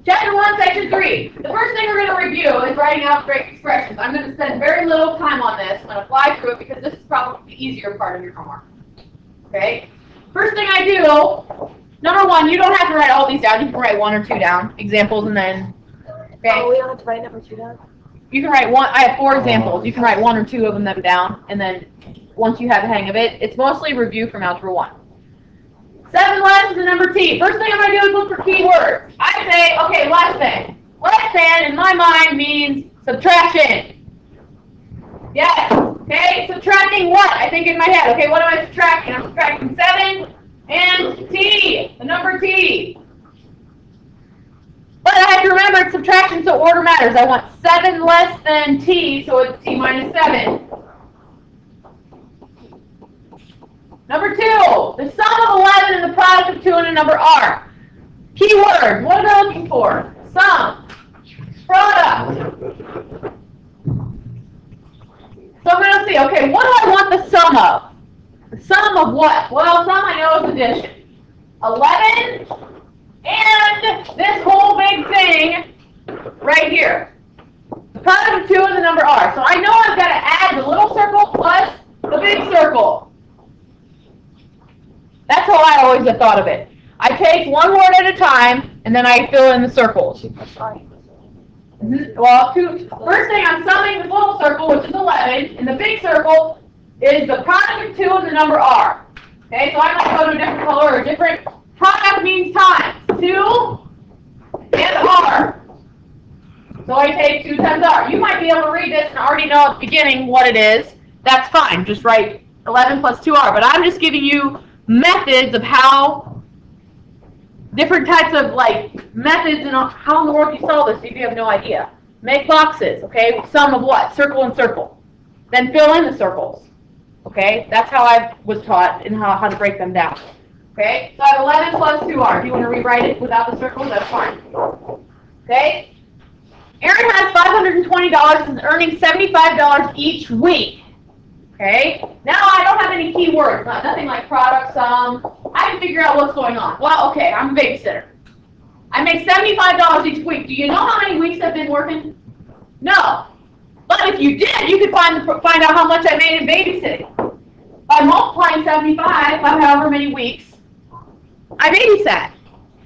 Chapter 1, Section 3. The first thing we're going to review is writing algebraic expressions. I'm going to spend very little time on this. I'm going to fly through it because this is probably the easier part of your homework. Okay? First thing I do, number 1, you don't have to write all these down. You can write 1 or 2 down, examples, and then... Okay? Oh, we don't have to write number 2 down? You can write one. I have 4 examples. You can write 1 or 2 of them down, and then once you have the hang of it, it's mostly review from Algebra 1. 7 less than number T. First thing I'm going to do is look for keywords. I say, okay, less than. Less than, in my mind, means subtraction. Yes. Okay, subtracting what? I think in my head. Okay, what am I subtracting? I'm subtracting 7 and T, the number T. But I have to remember it's subtraction, so order matters. I want 7 less than T, so it's T minus 7. Number 2, the sum of 11 and the product of 2 and a number R. Keyword, what am I looking for? Sum, product. So I'm going to see, okay, what do I want the sum of? The sum of what? Well, sum I know is addition. 11 and this whole big thing right here. The product of 2 and the number R. So I know I've got to add the little circle plus the big circle. That's how I always have thought of it. I take one word at a time, and then I fill in the circles. Well, first thing I'm summing the little circle, which is 11, and the big circle is the product of 2 and the number R. Okay, so I might go to a different color or a different. Product means times. 2 and R. So I take 2 times R. You might be able to read this and already know at the beginning what it is. That's fine. Just write 11 plus 2R. But I'm just giving you methods of how different types of methods and how in the world you solve this if you have no idea. Make boxes, okay? Sum of what? Circle and circle. Then fill in the circles. Okay? That's how I was taught and how to break them down. Okay? So I have 11 plus 2R. If you want to rewrite it without the circles, that's fine. Okay? Aaron has $520 and is earning $75 each week. Okay? Now I don't have any keywords, nothing like product, sum. I can figure out what's going on. Well, okay, I'm a babysitter. I make $75 each week. Do you know how many weeks I've been working? No. But if you did, you could find out how much I made in babysitting. By multiplying 75 by however many weeks I babysat.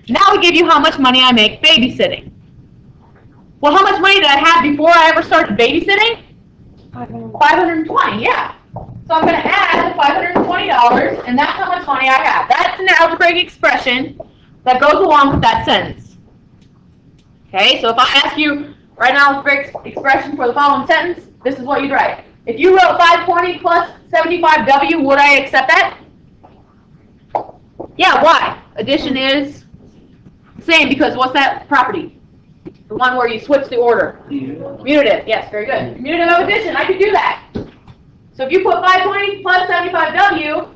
Now we give you how much money I make babysitting. Well, how much money did I have before I ever started babysitting? 520, yeah. So I'm going to add the $520, and that's how much money I have. That's an algebraic expression that goes along with that sentence. Okay, so if I ask you, write an algebraic expression for the following sentence, this is what you'd write. If you wrote 520 plus 75W, would I accept that? Yeah, why? Addition is same, because what's that property? The one where you switch the order. Commutative, yes, very good. Commutative of addition, I could do that. So if you put 520 plus 75W,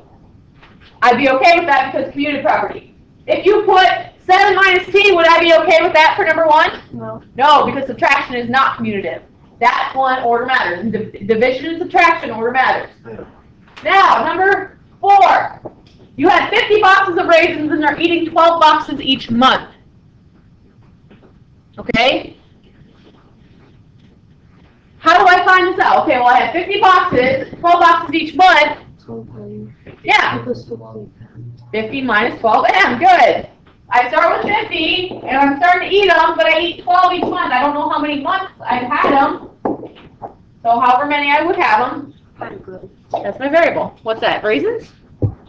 I'd be okay with that because commutative property. If you put 7 minus T, would I be okay with that for number 1? No. No, because subtraction is not commutative. That's one, order matters. And division and subtraction, order matters. Now, number 4. You had 50 boxes of raisins and are eating 12 boxes each month. Okay? How do I find this out? Okay, well I have 50 boxes, 12 boxes each month. Yeah. 50 minus 12M, good. I start with 50, and I'm starting to eat them, but I eat 12 each month. I don't know how many months I've had them. So however many I would have them. That's my variable. What's that, raisins?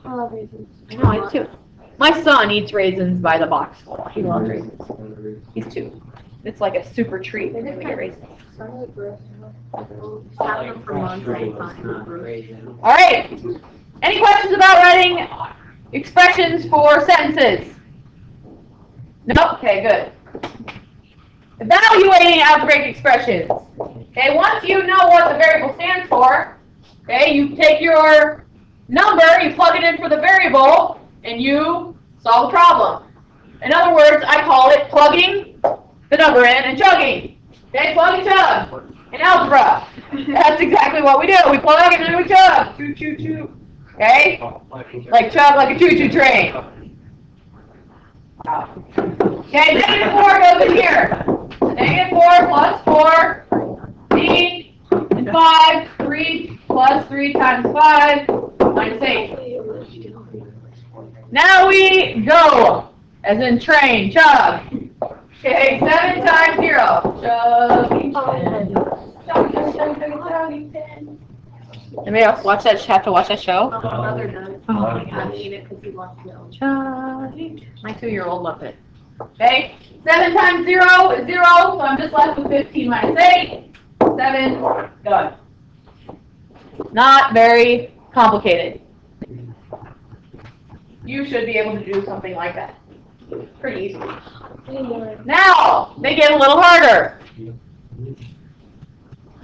I love raisins. I know, I do too. My son eats raisins by the box. He loves raisins. He's 2. It's like a super treat when we get raisins. All right. Any questions about writing expressions for sentences? No? Okay, good. Evaluating algebraic expressions. Okay, once you know what the variable stands for, okay, you take your number, you plug it in for the variable, and you solve the problem. In other words, I call it plugging the number in and chugging. Okay, plug and chug in algebra. That's exactly what we do. We plug and then we chug. Choo, choo, choo. Okay? Like chug like a choo-choo train. Wow. Okay, negative 4 goes in here. Negative 4 plus 4, 3, and 5. 3 plus 3 times 5, minus 8. Now we go, as in train, chug. Okay, 7 times 0. Anybody else watch that? Have to watch that show? My mother does. Oh my I gosh. mean it because he wants to know. My 2-year-old loves it. Okay, 7 times 0 is 0, so I'm just left with 15 minus 8. 7, done. Not very complicated. You should be able to do something like that. Pretty easy. Now, they get a little harder.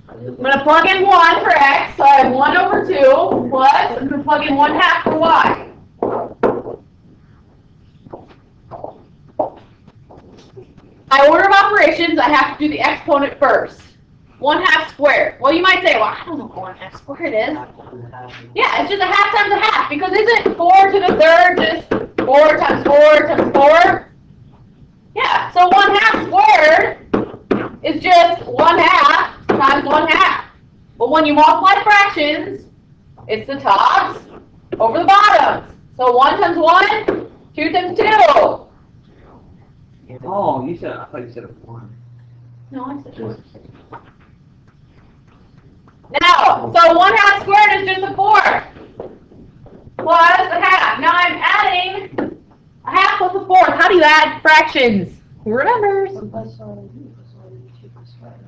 I'm going to plug in 1 for x, so I have 1 over 2, plus, I'm going to plug in 1/2 for y. By order of operations, I have to do the exponent first. 1/2 squared. Well, you might say, well, I don't know what 1/2 squared is. Yeah, it's just a half times a half, because isn't 4 to the third just 4 times 4 times 4? Yeah, so 1/2 squared is just 1/2 times 1/2. But when you multiply fractions, it's the tops over the bottoms. So 1 times 1, 2 times 2. Oh, I thought you said 1. No, I said 2. Now, so 1/2 squared is just a 4 plus a half. Now I'm adding a half plus a fourth. How do you add fractions? Who remembers?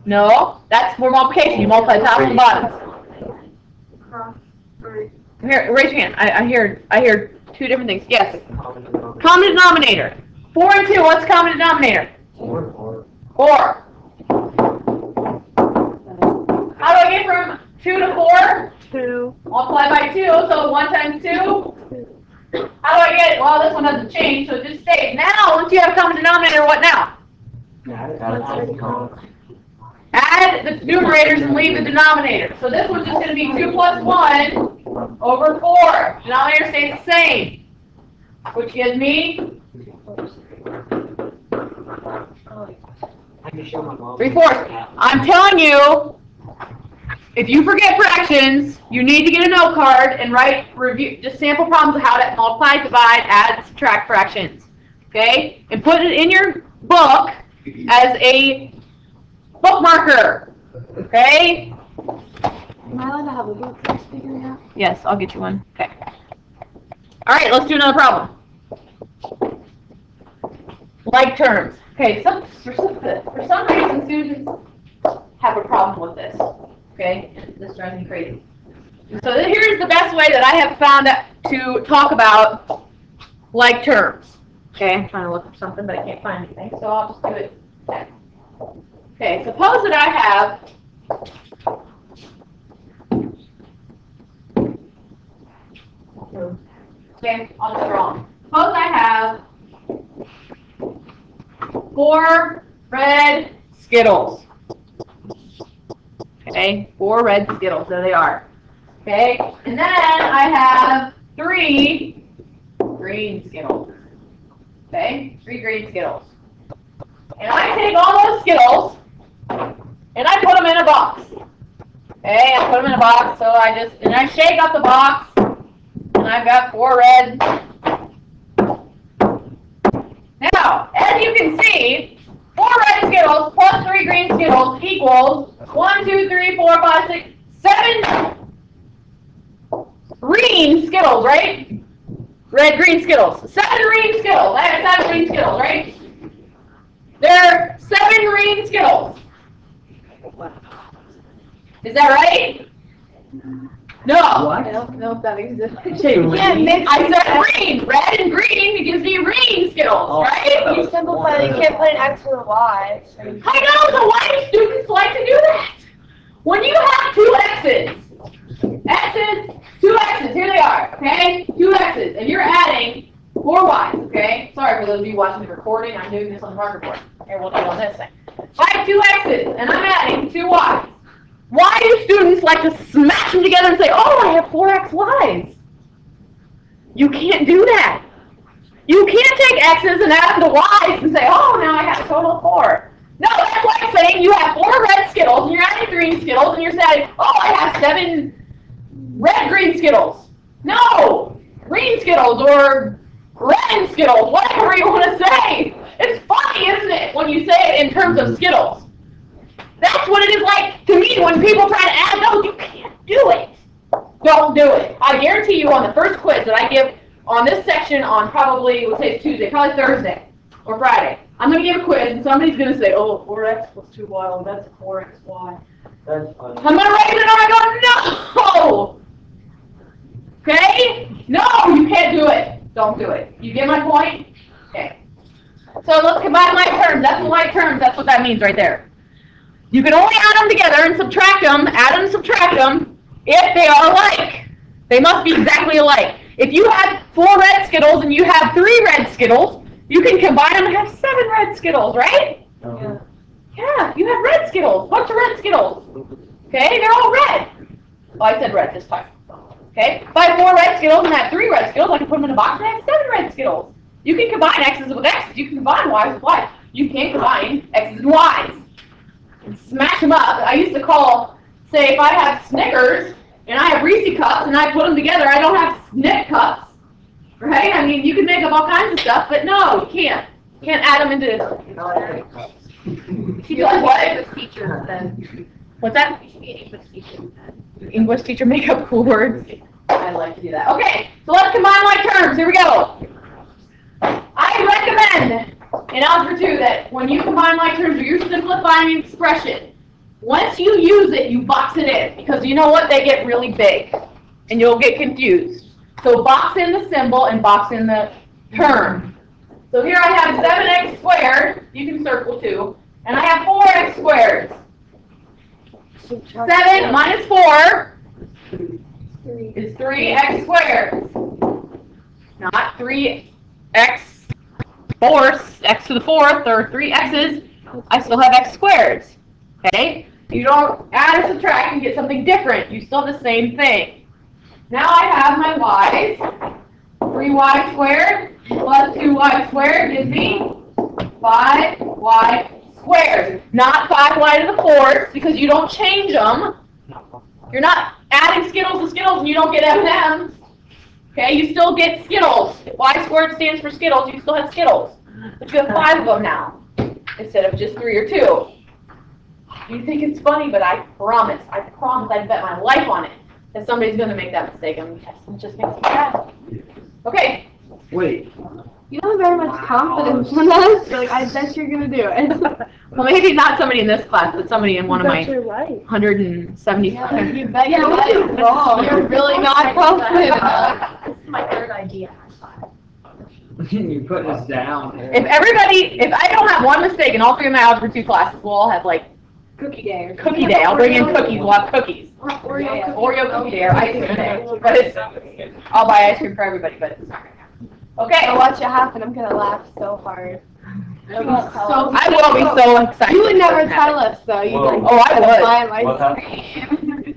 No, that's for multiplication. You multiply top and bottom. Here, raise your hand. I hear 2 different things. Yes. Common denominator. 4 and 2. What's the common denominator? 4. 4. How do I get from 2 to 4? 2. Multiply by 2, so 1 times 2. How do I get it? Well, this one doesn't change, so it just stays. Now, once you have common denominator, what now? Add the numerators and leave the denominator. So this one's just going to be 2 plus 1 over 4. Denominator stays the same, which gives me 3/4. I'm telling you, if you forget fractions, you need to get a note card and write just sample problems of how to multiply, divide, add, subtract fractions. Okay? And put it in your book as a bookmarker. Okay? Am I allowed to have a book for this figuring out? Yes, I'll get you one. Okay. All right, let's do another problem. Like terms. Okay, for some reason, students have a problem with this. Okay, this drives me crazy. So here's the best way that I have found to talk about like terms. Okay, I'm trying to look for something, but I can't find anything, so I'll just do it. Okay, suppose that I have I'll do it wrong. Suppose I have 4 red Skittles. Okay, 4 red Skittles. There they are. Okay, and then I have 3 green Skittles. Okay, 3 green Skittles. And I take all those Skittles and I put them in a box. Okay, I put them in a box, so I shake up the box, and I've got 4 red. Now, as you can see, 4 red Skittles plus 3 green Skittles equals 1, 2, 3, 4, 5, 6, 7 green Skittles, right? Red, green Skittles. 7 green Skittles. I have 7 green Skittles, right? There are 7 green Skittles. Is that right? No. What? I don't know if that exists. Yeah, I said green. Red and green, it gives me green Skittles, right? You simplify it, you can't put an X or a Y. I know, so why do students like to do that? When you have 2 X's, 2 X's, here they are, okay? 2 X's, and you're adding 4 Y's, okay? Sorry for those of you watching the recording, I'm doing this on the marker board. Here, we'll do it on this thing. If I have 2 X's, and I'm adding 2 Y's, why do students like to smash them together and say, oh, I have 4 XYs? You can't do that. You can't take x's and add them to y's and say, oh, now I have a total of 4. No, that's like saying you have 4 red Skittles, and you're adding green Skittles, and you're saying, oh, I have 7 red-green Skittles. No! Green Skittles or red Skittles, whatever you want to say. It's funny, isn't it, when you say it in terms of Skittles. That's what it is like to me when people try to add those. You can't do it. Don't do it. I guarantee you on the first quiz that I give on this section on probably, let's say it's Tuesday, probably Thursday or Friday, I'm going to give a quiz and somebody's going to say, oh, 4x plus 2y, well, that's 4xy. That's funny. I'm going to raise it and I go, no! Okay? No, you can't do it. Don't do it. You get my point? Okay. So let's combine like terms. That's the like terms. That's what that means right there. You can only add them together and subtract them, add them, subtract them, if they are alike. They must be exactly alike. If you have 4 red Skittles and you have 3 red Skittles, you can combine them and have 7 red Skittles, right? Yeah. Yeah, you have red Skittles, bunch of red Skittles. Okay, they're all red. Oh, I said red this time. Okay, if I have 4 red Skittles and I have 3 red Skittles, I can put them in a box and I have 7 red Skittles. You can combine X's with X's. You can combine Y's with Y's. You can't combine X's and Y's. And smash them up. I used to call, say, if I have Snickers and I have Reese cups and I put them together, I don't have Snick cups. Right? I mean, you can make up all kinds of stuff, but no, you can't. You can't add them into You like what? Teacher then. What's that? You should be an English teacher then. English teacher make up cool words. I like to do that. Okay, so let's combine like terms. Here we go. I recommend in Algebra 2 that when you combine like terms or you're simplifying an expression, once you use it, you box it in. Because you know what? They get really big. And you'll get confused. So box in the symbol and box in the term. So here I have 7x squared. You can circle too. And I have 4x squared. 7 minus 4 is 3x squared. Not 3x fourths, x to the 4th, or 3 x's. I still have x squared. Okay? You don't add or subtract and get something different. You still have the same thing. Now I have my y's. 3y squared plus 2y squared gives me 5y squared. Not 5y to the 4th because you don't change them. You're not adding Skittles to Skittles and you don't get M&M's. Okay, you still get Skittles. If y squared stands for Skittles, you still have Skittles. But you have 5 of them now instead of just 3 or 2. You think it's funny, but I promise, I'd bet my life on it that somebody's going to make that mistake. I mean, it just makes me sad. Okay. Wait. You don't have very much confidence in us. You're like, I bet you're gonna do it. Well, maybe not somebody in this class, but somebody in one of my You're right. 175. You bet you're right. Wrong. You're really not confident. This is my third idea. You put us down. If I don't have one mistake in all 3 of my Algebra 2 classes, we'll all have like Cookie day. cookie day. I'll bring in cookies. We'll have cookies. Oreo Oreo cookie day or ice cream day. But I'll buy ice cream for everybody, but it's not gonna happen. Okay. I'll watch it happen. I'm gonna laugh so hard. I will be so excited. You would never tell us though. You'd Whoa. like, Oh, I would. buy my What's ice that? cream.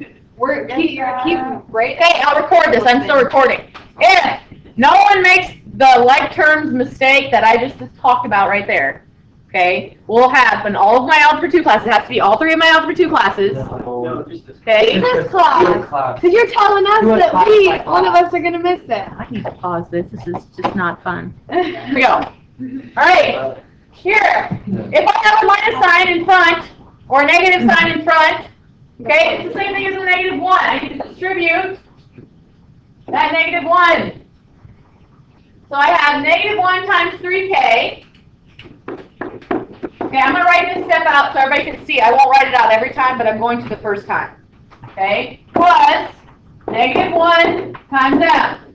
Keep right. Hey, I'll record this. I'm still recording. If no one makes the like terms mistake that I just talked about right there, okay, we'll have in all of my Algebra 2 classes. It has to be all 3 of my Algebra 2 classes. No, just this. Okay. This class. Because you're telling us Do it that class by one of class. us are gonna miss it. I need to pause this. This is just not fun. Here we go. All right. Here, if I have a minus sign in front or a negative sign in front, okay, it's the same thing as a negative 1. I need to distribute that negative 1. So I have negative 1 times 3k. Okay, I'm going to write this step out so everybody can see. I won't write it out every time, but I'm going to the first time. Okay, plus negative 1 times m.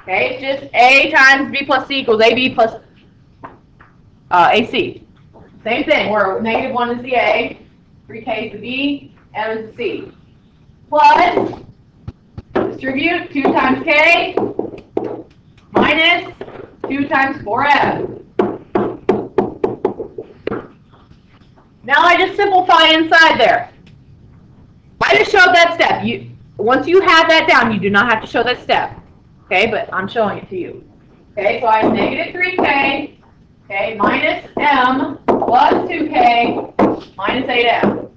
Okay, it's just a times b plus c equals ab plus AC. Same thing, where negative 1 is the A, 3K is the B, M is the C. Plus, distribute 2 times K, minus 2 times 4M. Now I just simplify inside there. I just showed that step. Once you have that down, you do not have to show that step. Okay, but I'm showing it to you. Okay, so I have negative 3k, okay, minus m plus 2k minus 8m.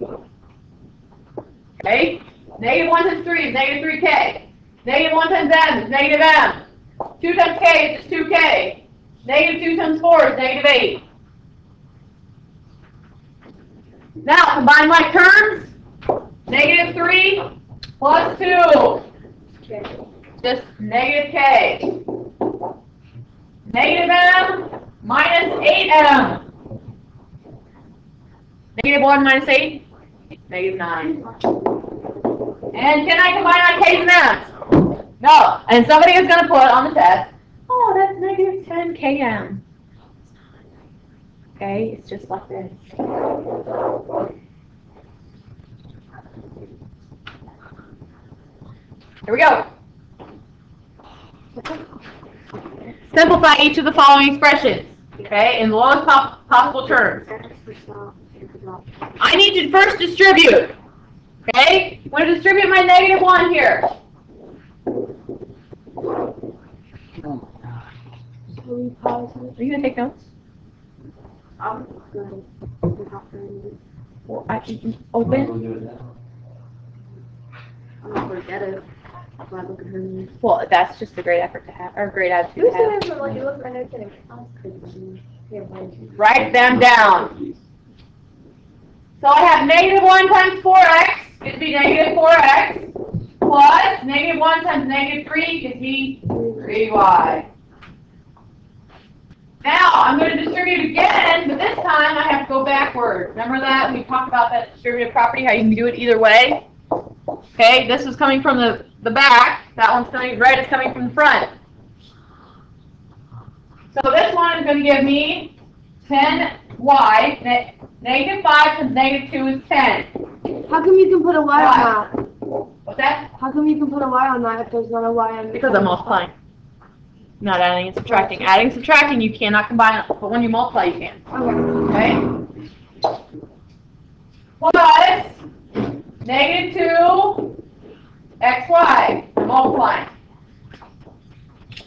Okay, negative 1 times 3 is negative 3k. Negative 1 times m is negative m. 2 times k is just 2k. Negative 2 times 4 is negative 8. Now, combine like terms. Negative 3 plus 2. Just negative k. Negative m minus 8m. Negative 1 minus 8? Negative 9. And can I combine my k's and m's? No. And somebody is going to put on the test, oh, that's negative 10 km. Okay, it's just like this. Here we go. Simplify each of the following expressions, okay, in the lowest possible terms. I need to first distribute, okay? I'm going to distribute my negative 1 here. Are you going to take notes? I'm good. Well, I can open. I'm not forget it. That's why I look at her name. Well, that's just a great effort to have, or a great attitude to have. Like, you look at my notes and it's Write them down. So I have negative 1 times 4x gives me negative 4x plus negative 1 times negative 3 gives me 3y. Now I'm going to distribute again, but this time I have to go backwards. Remember that? We talked about that distributive property, how you can do it either way. Okay, this is coming from the back. That one's coming, right is coming from the front. So this one is going to give me 10y. Negative 5 times negative 2 is 10. How come you can put a y on that? What's that? How come you can put a y on that if there's not a y on it? Because I'm multiplying. Not adding and subtracting. Adding and subtracting, you cannot combine, but when you multiply, you can. Okay? Plus negative 2 xy. I'm multiplying.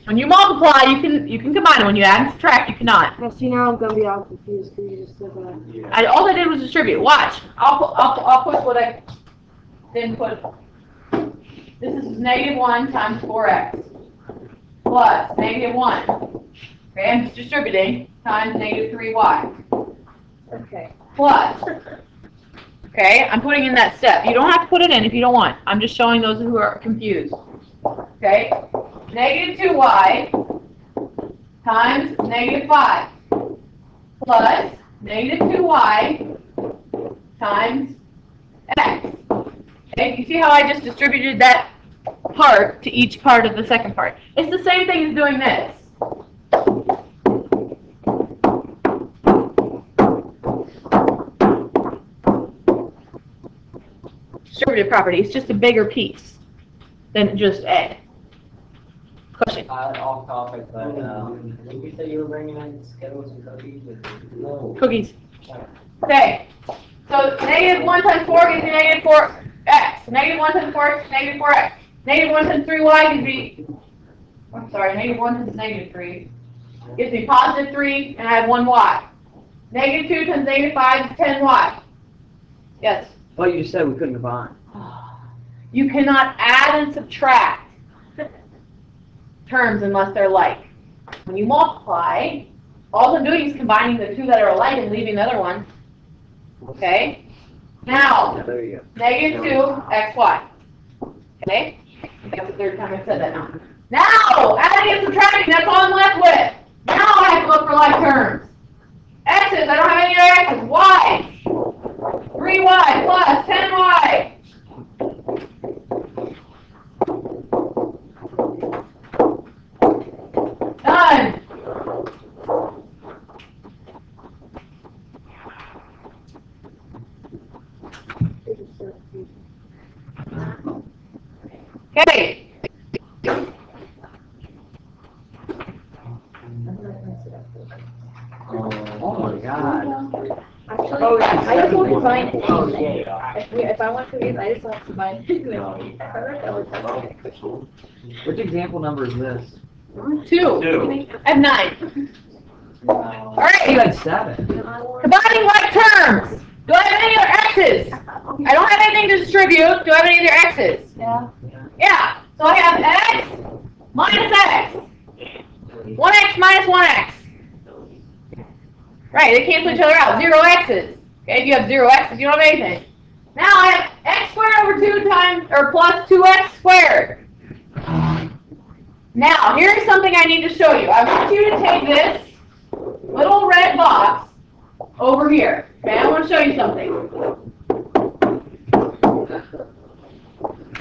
When you multiply, you can combine it. When you add and subtract, you cannot. Now, see, now I'm gonna be all confused because you just said that. All I did was distribute. Watch. I'll put what I didn't put. This is negative 1 times 4x plus negative 1. Okay, I'm just distributing times negative 3y. Okay. Plus. Okay, I'm putting in that step. You don't have to put it in if you don't want. I'm just showing those who are confused. Okay, negative 2y times negative 5 plus negative 2y times x. Okay, you see how I just distributed that part to each part of the second part? It's the same thing as doing this. Distributive property. It's just a bigger piece than just A. Question? Off topic, but did you say you were bringing in Skittles and cookies? No. Cookies. Okay. So negative 1 times 4 gives me negative 4x. Negative 1 times 4 is negative 4x. Negative 1 times 3y gives me, I'm sorry, negative 1 times negative 3 gives me positive 3, and I have 1y. Negative 2 times negative 5 is 10y. Yes? Well, you just said we couldn't combine. You cannot add and subtract terms unless they're like. When you multiply, all I'm doing is combining the two that are alike and leaving the other one. Okay? Now, There you go. negative 2xy. Okay? I think that's the third time I've said that now. Now, adding and subtracting, that's all I'm left with. Now I have to look for like terms. X's, I don't have any other X's. Y. 3y plus 10y. Done. Okay. Oh my God. Actually, Oh, I just want to combine Oh, anything. yeah. If I want cookies, I just want to combine anything. I heard that was okay. Which example number is this? 2. Two. I have 9. All right. You had 7. Combining like terms. Do I have any other X's? I don't have anything to distribute. Do I have any other X's? Yeah. Yeah. So I have X minus X. 1X minus 1X. Right, they cancel each other out. 0 X's. Okay, if you have 0 X's, you don't have anything. Now I have X squared over 2 times, or plus 2X squared. Now, here's something I need to show you. I want you to take this little red box over here. Okay, I want to show you something.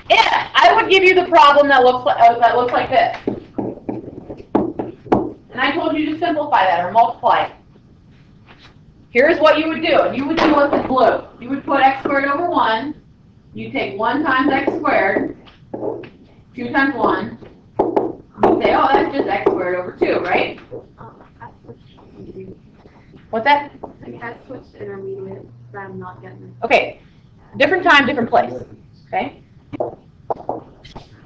If I would give you the problem that looks like this, and I told you to simplify that or multiply it, here's what you would do. You would do what's in blue. You would put x squared over 1. You take 1 times x squared, 2 times 1. You say, oh, that's just x squared over 2, right? What's that? I switched intermediate, but I'm not getting it. Okay, different time, different place. Okay.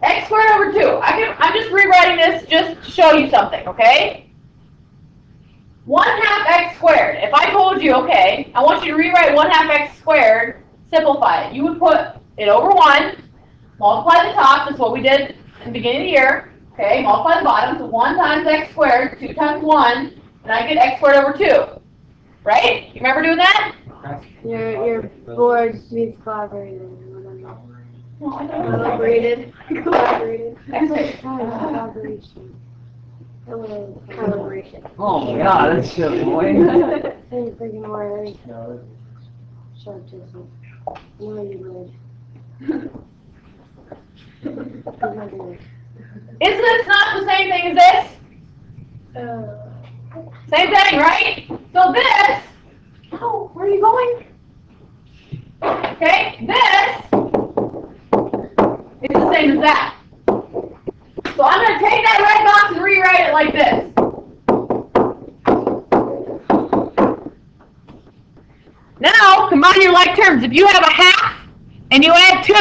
X squared over 2. I'm just rewriting this just to show you something. Okay. 1/2 x squared. If I told you, okay, I want you to rewrite 1/2 x squared, simplify it. You would put it over 1, multiply the top. That's what we did in the beginning of the year. Okay, multiply the bottom. So 1 times x squared, 2 times 1, and I get x squared over 2. Right? You remember doing that? Your board needs collaborated. Collaborated. Collaborated. Collaboration. Collaboration. Oh my god, that's so annoying. Same freaking word. Short distance. No, you would. Isn't this not the same thing as this? Same thing, right? So this, oh, where are you going? Okay, this is the same as that. So I'm going to take that red box and rewrite it like this. Now, combine your like terms. If you have a half and you add 2,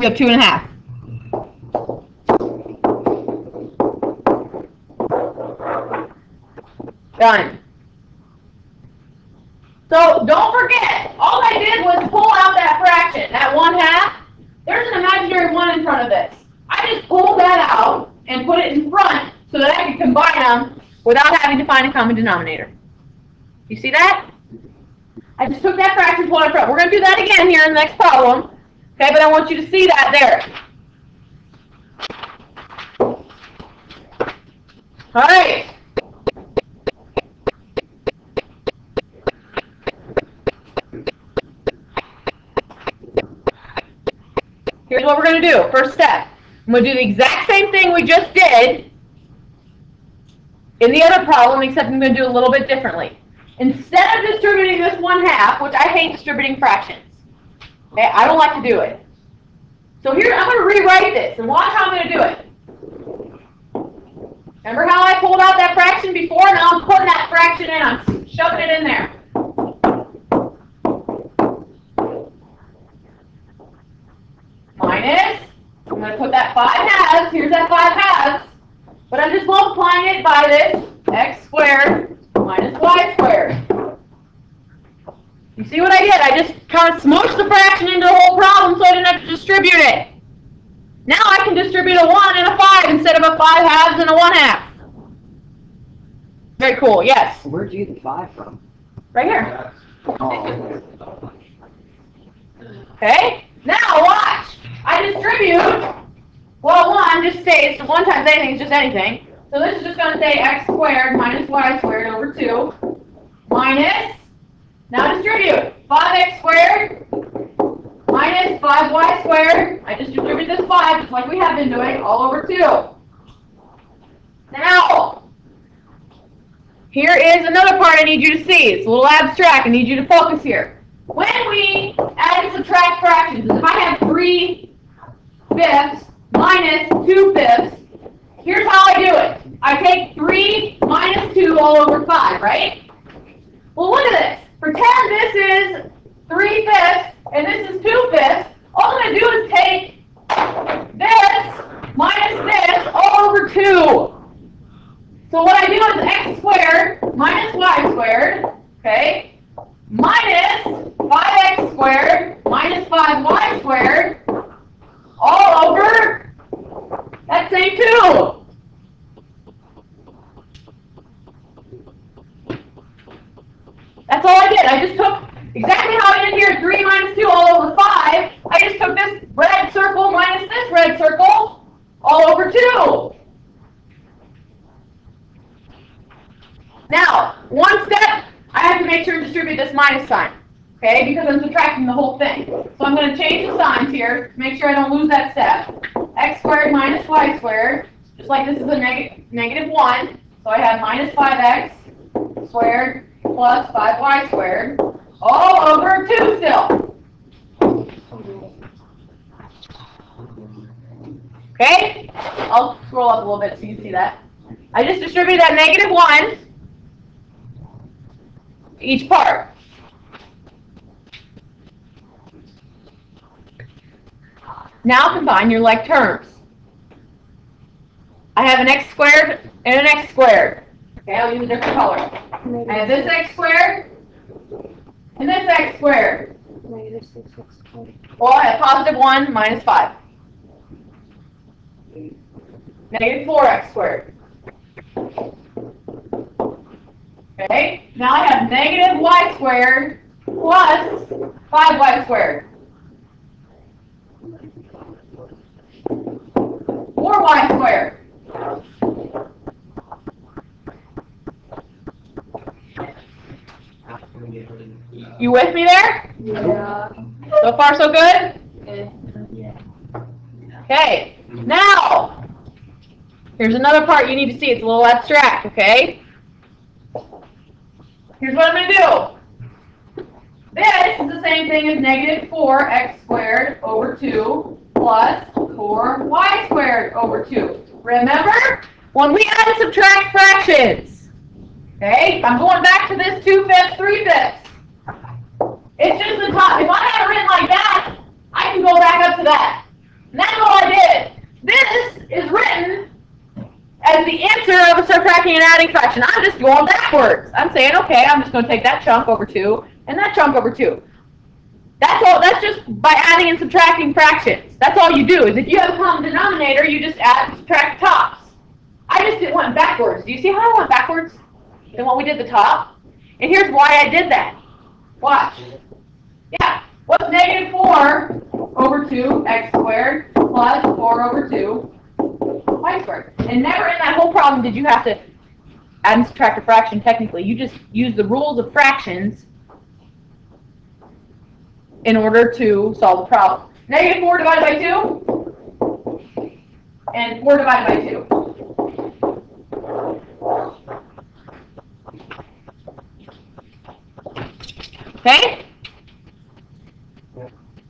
you have 2 1/2. Done. So don't forget, all I did was pull out that fraction, that 1/2. There's an imaginary 1 in front of this. I just pulled that out and put it in front so that I could combine them without having to find a common denominator. You see that? I just took that fraction, pulled it in front. We're going to do that again here in the next problem. Okay, but I want you to see that there. All right. Here's what we're going to do. First step. I'm going to do the exact same thing we just did in the other problem, except I'm going to do a little bit differently. Instead of distributing this 1/2, which I hate distributing fractions, okay, I don't like to do it. So here, I'm going to rewrite this, and watch how I'm going to do it. Remember how I pulled out that fraction before? Now I'm putting that fraction in. I'm shoving it in there. Minus, I'm going to put that 5/2. Here's that 5/2. But I'm just multiplying it by this x squared minus y squared. You see what I did? I just kind of smooshed the fraction into the whole problem so I didn't have to distribute it. Now I can distribute a 1 and a 5 instead of a 5/2 and a 1/2. Very cool, yes. Where'd you get the 5 from? Right here. Oh. Okay? Now watch. I distribute, well, 1 just stays, 1 times anything is just anything. So this is just going to say x squared minus y squared over 2 minus, now distribute, 5x squared minus 5y squared. I just distribute this 5 just like we have been doing all over 2. Now, here is another part I need you to see. It's a little abstract. I need you to focus here. When we add and subtract fractions, if I have 3/5 minus 2/5, here's how I do it. I take 3 minus 2 all over 5, right? Well, look at this. Pretend this is 3/5 and this is 2/5. All I'm going to do is take this minus this all over 2. minus 5x squared minus 5y squared all over that same 2. That's all I did. I just took exactly how I did here, 3 minus 2 all over 5. I just took this red circle minus this red circle all over 2. Now, one step, I have to make sure to distribute this minus sign, okay, because I'm subtracting the whole thing. So I'm going to change the signs here to make sure I don't lose that step. X squared minus y squared, just like this is a negative 1. So I have minus 5x squared plus 5y squared all over 2 still. Okay? I'll scroll up a little bit so you can see that. I just distributed that negative 1 each part. Now combine your like terms. I have an x squared and an x squared. Okay, I'll use a different color. I have this x squared and this x squared. Negative 6x squared. Well, I have positive 1 minus 5. Negative 4x squared. Okay, now I have negative y squared plus 5y squared. 4y squared. You with me there? Yeah. So far so good? Yeah. Okay, now, here's another part you need to see. It's a little abstract, okay? Here's what I'm going to do. This is the same thing as negative 4x squared over 2 plus 4y squared over 2. Remember, when we add and subtract fractions, okay, I'm going back to this 2/5, 3/5. It's just the top. If I had it written like that, I can go back up to that. And that's all I did. This is written as the answer of a subtracting and adding fraction. I'm just going backwards. I'm saying, okay, I'm just going to take that chunk over 2 and that chunk over 2. That's all. That's just by adding and subtracting fractions. That's all you do. Is if you have a common denominator, you just add and subtract tops. I just went backwards. Do you see how I went backwards than what we did the top? And here's why I did that. Watch. Yeah. What's negative 4 over 2 x squared plus 4 over 2 y squared? And never in that whole problem did you have to add and subtract a fraction technically. You just use the rules of fractions in order to solve the problem. Negative 4 divided by 2 and 4 divided by 2. Okay?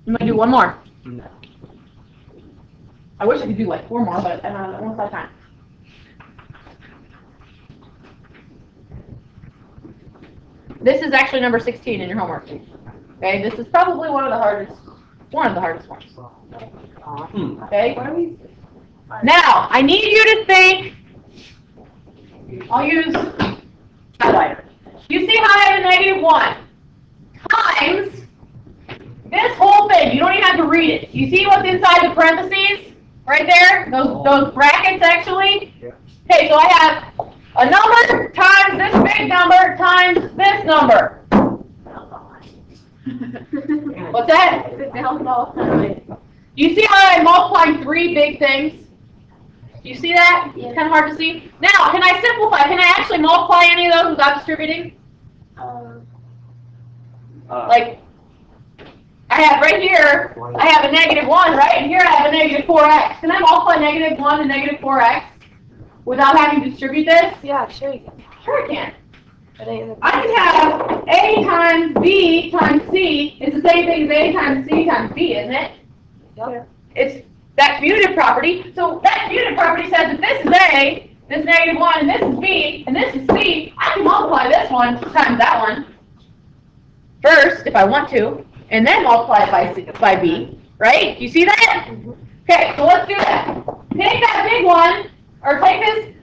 I'm going to do one more. I wish I could do like 4 more, but I won't have time. This is actually number 16 in your homework. Okay, this is probably one of the hardest ones. Okay? Now, I need you to think, I'll use highlighter. You see how I have a negative 1 times this whole thing. You don't even have to read it. You see what's inside the parentheses? Right there? Those brackets, actually? Yeah. Okay, so I have a number times this big number times this number. What's that? You see how I'm multiplying 3 big things? You see that? It's kind of hard to see. Now, can I simplify? Can I actually multiply any of those without distributing? Like, I have right here, I have a negative 1, right? And here I have a negative 4x. Can I multiply negative 1 and negative 4x without having to distribute this? Yeah, sure you can. Sure I can. I can have A times B times C is the same thing as A times C times B, isn't it? Yep. It's that commutative property. So that commutative property says if this is A, this negative 1, and this is B, and this is C, I can multiply this one times that one first, if I want to, and then multiply it by B, right? You see that? Okay, so let's do that. Take that big one, or take this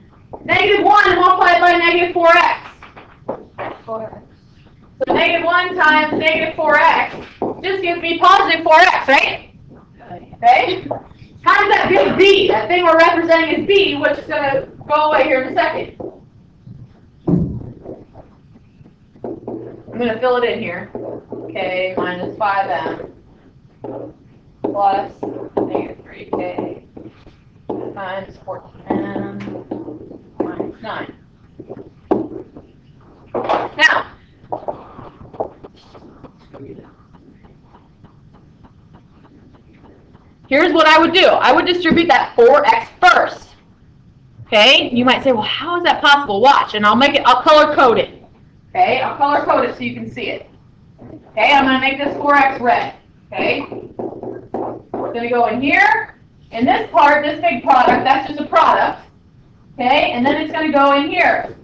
negative 1 and multiply it by negative 4x. 4x. So negative 1 times negative 4x just gives me positive 4x, right? Okay? How does that give b? That thing we're representing is b, which is going to go away here in a second. I'm going to fill it in here. K minus 5m plus negative 3k times 14m minus 9. Now, here's what I would do. I would distribute that 4x first. Okay? You might say, well, how is that possible? Watch, and I'll color code it. Okay? I'll color code it so you can see it. Okay? I'm going to make this 4x red. Okay? It's going to go in here. In this part, this big product, that's just a product. Okay? And then it's going to go in here.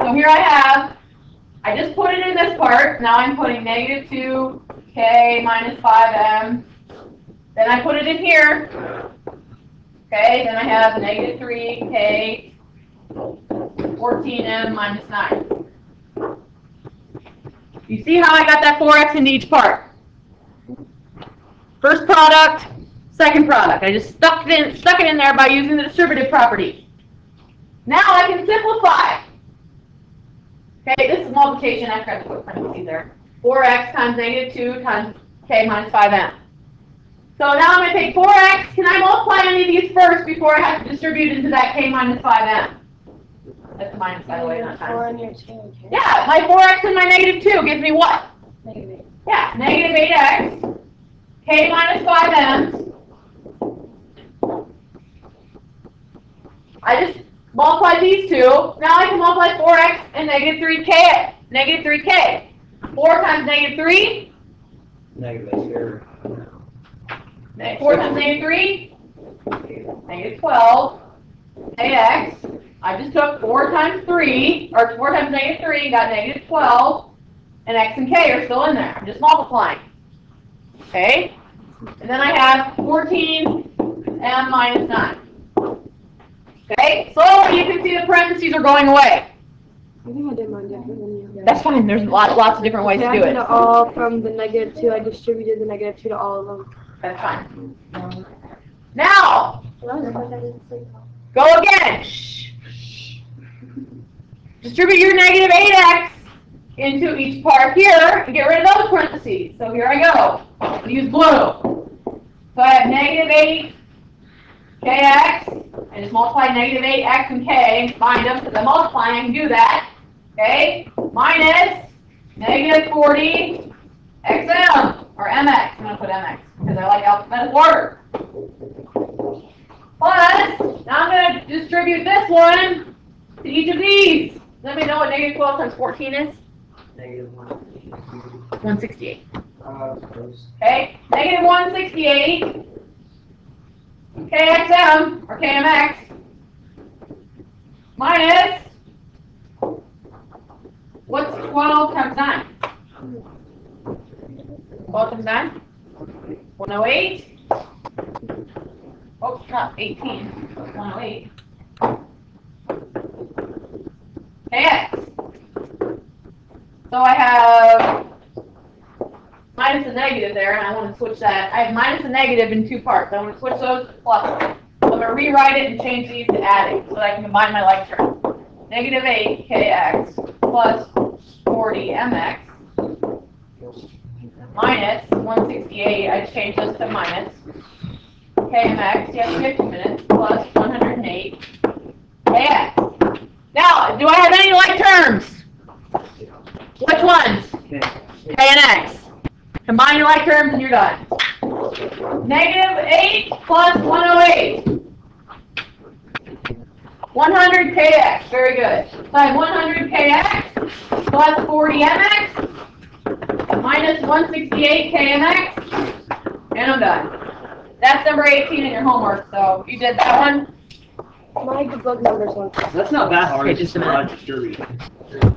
So here I just put it in this part. Now I'm putting negative 2k minus 5m. Then I put it in here. Okay, then I have negative 3k 14m minus 9. You see how I got that 4x into each part? First product, second product. I just stuck it in there by using the distributive property. Now I can simplify. Okay, this is multiplication. I forgot to put parentheses there. 4x times negative 2 times k minus 5m. So now I'm going to take 4x. Can I multiply any of these first before I have to distribute into that k minus 5m? That's a minus, by the way, not times. Yeah, my 4x and my negative 2 gives me what? Negative 8. Yeah, negative 8x, k minus 5m. I just multiply these two. Now I can multiply 4x and negative 3k. Negative 3k. 4 times negative 3. Negative 8 here. 4 times negative 3. Negative 12. Ax. I just took 4 times 3, or 4 times negative 3, got negative 12. And x and k are still in there. I'm just multiplying. Okay? And then I have 14m minus 9. Okay, slowly you can see the parentheses are going away. I think I did mine different than you. That's fine. There's lots of different ways to do I did it. all from the negative 2. I distributed the negative 2 to all of them. That's fine. Now, go again. Shh. Distribute your negative 8x into each part here and get rid of those parentheses. So here I go. I'll use blue. So I have negative 8kx. I just multiply negative 8x and k, bind them because I'm multiplying, I can do that. Okay? Minus negative 40 xm, or mx. I'm going to put mx because I like alphabetical order. Plus, now I'm going to distribute this one to each of these. Let me know what negative 12 times 14 is. Negative 1. 168. Close. Okay? Negative 168. KXM, or KMX, minus, what's 12 times 9? 12 times 9? 108. Oh, not 18. 108. KX. So I have minus a negative there, and I want to switch that. I have minus and negative in two parts. I want to switch those to plus. So I'm going to rewrite it and change these to adding so that I can combine my like terms. Negative 8kx plus 40mx minus 168. I just changed those to minus kmx. You have 50 minutes plus 108 kx. Now, do I have any like terms? Which ones? K and x. Combine your like terms and you're done. Negative 8 plus 108. 100kx. Very good. So I have 100kx plus 40mx minus 168kmx. And I'm done. That's number 18 in your homework. So you did that one. My good book numbers one. That's not that hard. Okay, It's just just a minute. a lot of distribution.